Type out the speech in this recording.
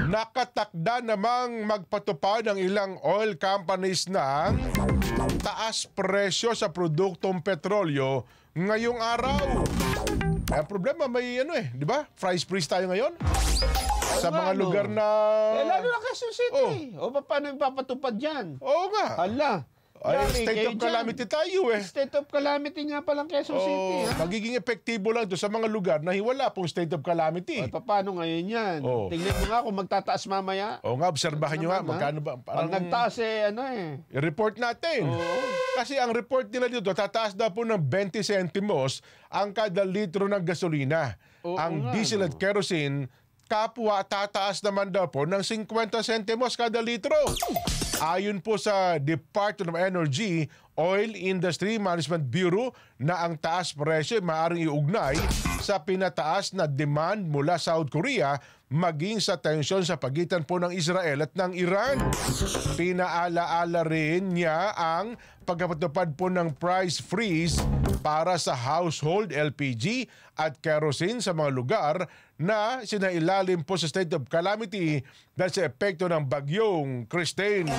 Nakatakda namang magpatupad ang ilang oil companies ng taas presyo sa produktong petrolyo ngayong araw. Ang problema may di ba? Price freeze tayo ngayon. Sa mga lugar na... lalo na Quezon City. O paano ipapatupad yan? Oo nga. Hala. State of calamity tayo State of calamity nga palang Quezon City. Magiging epektibo lang doon sa mga lugar na wala pong state of calamity. O paano ngayon yan? Tingnan mo nga kung magtataas mamaya. Oo nga, obserbahan nyo nga. Magkano ba? Pag nagtaas i-report natin. Kasi ang report nila dito, tataas daw po ng 20 centimos ang kada litro ng gasolina. Ang diesel at kerosene, kapwa tataas naman daw po ng 50 centimos kada litro. Ayon po sa Department of Energy, Oil Industry Management Bureau na ang taas presyo ay maaaring iugnay sa pinataas na demand mula South Korea maging sa tensyon sa pagitan po ng Israel at ng Iran. Pinaalaala rin niya ang pagpapatupad po ng price freeze para sa household LPG at kerosene sa mga lugar na sinailalim po sa state of calamity dahil sa epekto ng bagyong Christine.